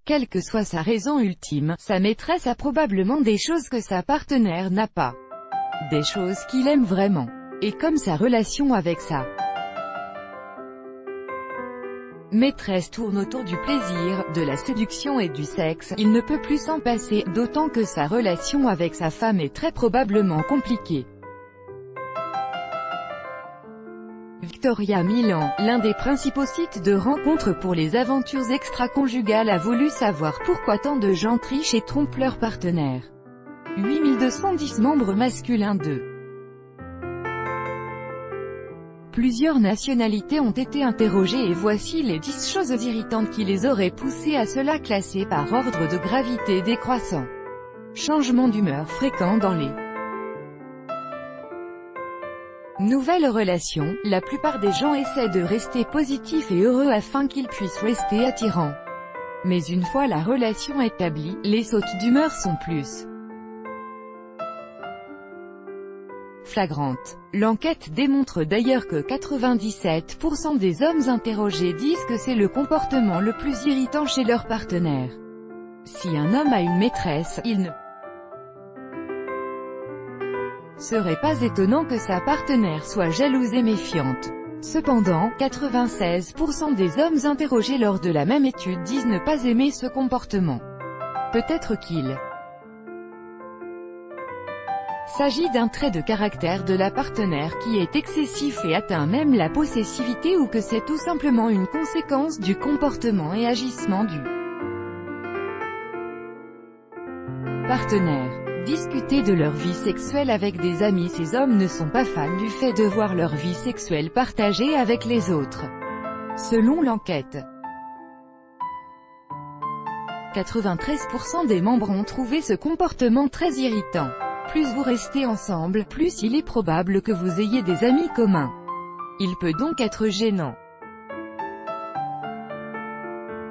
Quelle que soit sa raison ultime, sa maîtresse a probablement des choses que sa partenaire n'a pas. Des choses qu'il aime vraiment. Et comme sa relation avec sa maîtresse tourne autour du plaisir, de la séduction et du sexe, il ne peut plus s'en passer, d'autant que sa relation avec sa femme est très probablement compliquée. Victoria Milan, l'un des principaux sites de rencontres pour les aventures extra-conjugales, a voulu savoir pourquoi tant de gens trichent et trompent leur partenaire. 8210 membres masculins de plusieurs nationalités ont été interrogées et voici les 10 choses irritantes qui les auraient poussés à cela, classées par ordre de gravité décroissant. Changement d'humeur fréquent dans les nouvelles relations. La plupart des gens essaient de rester positifs et heureux afin qu'ils puissent rester attirants. Mais une fois la relation établie, les sautes d'humeur sont plus flagrantes. L'enquête démontre d'ailleurs que 97% des hommes interrogés disent que c'est le comportement le plus irritant chez leur partenaire. Si un homme a une maîtresse, il ne serait pas étonnant que sa partenaire soit jalouse et méfiante. Cependant, 96% des hommes interrogés lors de la même étude disent ne pas aimer ce comportement. Peut-être qu'il s'agit d'un trait de caractère de la partenaire qui est excessif et atteint même la possessivité, ou que c'est tout simplement une conséquence du comportement et agissement du partenaire. Discuter de leur vie sexuelle avec des amis. Ces hommes ne sont pas fans du fait de voir leur vie sexuelle partagée avec les autres. Selon l'enquête, 93% des membres ont trouvé ce comportement très irritant. Plus vous restez ensemble, plus il est probable que vous ayez des amis communs. Il peut donc être gênant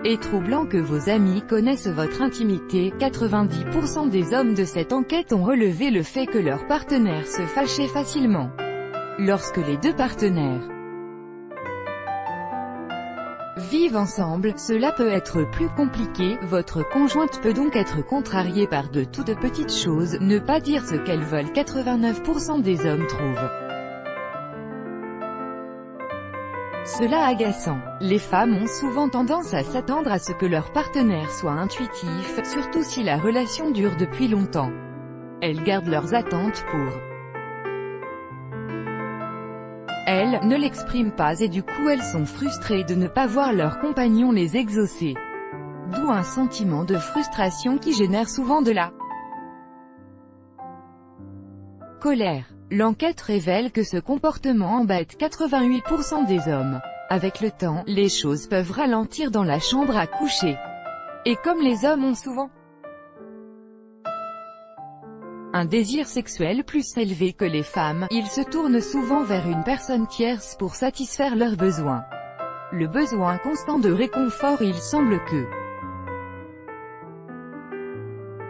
et troublant que vos amis connaissent votre intimité. 90% des hommes de cette enquête ont relevé le fait que leur partenaire se fâchait facilement. Lorsque les deux partenaires vivent ensemble, cela peut être plus compliqué. Votre conjointe peut donc être contrariée par de toutes petites choses, ne pas dire ce qu'elles veulent. 89% des hommes trouvent cela agaçant. Les femmes ont souvent tendance à s'attendre à ce que leur partenaire soit intuitif, surtout si la relation dure depuis longtemps. Elles gardent leurs attentes pour elles, ne l'expriment pas et du coup elles sont frustrées de ne pas voir leur compagnon les exaucer. D'où un sentiment de frustration qui génère souvent de la colère. L'enquête révèle que ce comportement embête 88% des hommes. Avec le temps, les choses peuvent ralentir dans la chambre à coucher. Et comme les hommes ont souvent un désir sexuel plus élevé que les femmes, ils se tournent souvent vers une personne tierce pour satisfaire leurs besoins. Le besoin constant de réconfort. Il semble que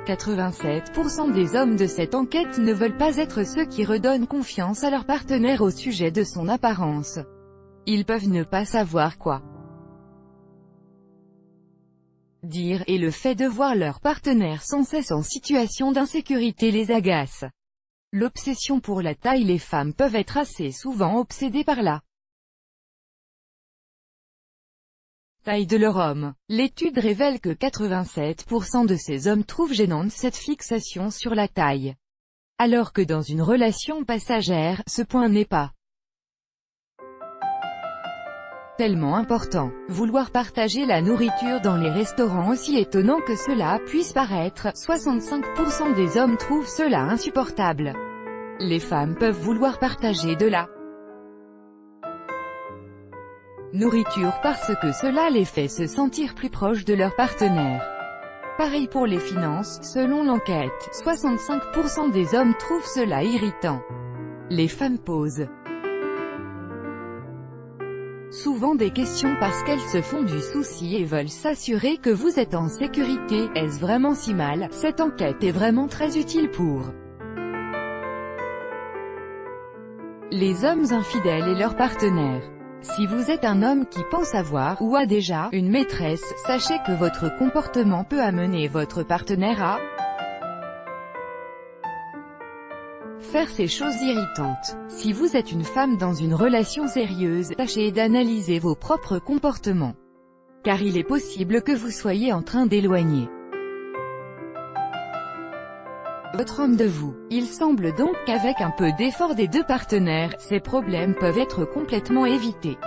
87% des hommes de cette enquête ne veulent pas être ceux qui redonnent confiance à leur partenaire au sujet de son apparence. Ils peuvent ne pas savoir quoi dire, et le fait de voir leur partenaire sans cesse en situation d'insécurité les agace. L'obsession pour la taille. Les femmes peuvent être assez souvent obsédées par la taille de leur homme. L'étude révèle que 87% de ces hommes trouvent gênante cette fixation sur la taille. Alors que dans une relation passagère, ce point n'est pas tellement important. Vouloir partager la nourriture dans les restaurants. Aussi étonnant que cela puisse paraître, 65% des hommes trouvent cela insupportable. Les femmes peuvent vouloir partager de la nourriture parce que cela les fait se sentir plus proches de leur partenaire. Pareil pour les finances. Selon l'enquête, 65% des hommes trouvent cela irritant. Les femmes posent souvent des questions parce qu'elles se font du souci et veulent s'assurer que vous êtes en sécurité. Est-ce vraiment si mal? Cette enquête est vraiment très utile pour Les hommes infidèles et leurs partenaires. Si vous êtes un homme qui pense avoir, ou a déjà, une maîtresse, sachez que votre comportement peut amener votre partenaire à faire ces choses irritantes. Si vous êtes une femme dans une relation sérieuse, tâchez d'analyser vos propres comportements. Car il est possible que vous soyez en train d'éloigner votre homme de vous. Il semble donc qu'avec un peu d'effort des deux partenaires, ces problèmes peuvent être complètement évités.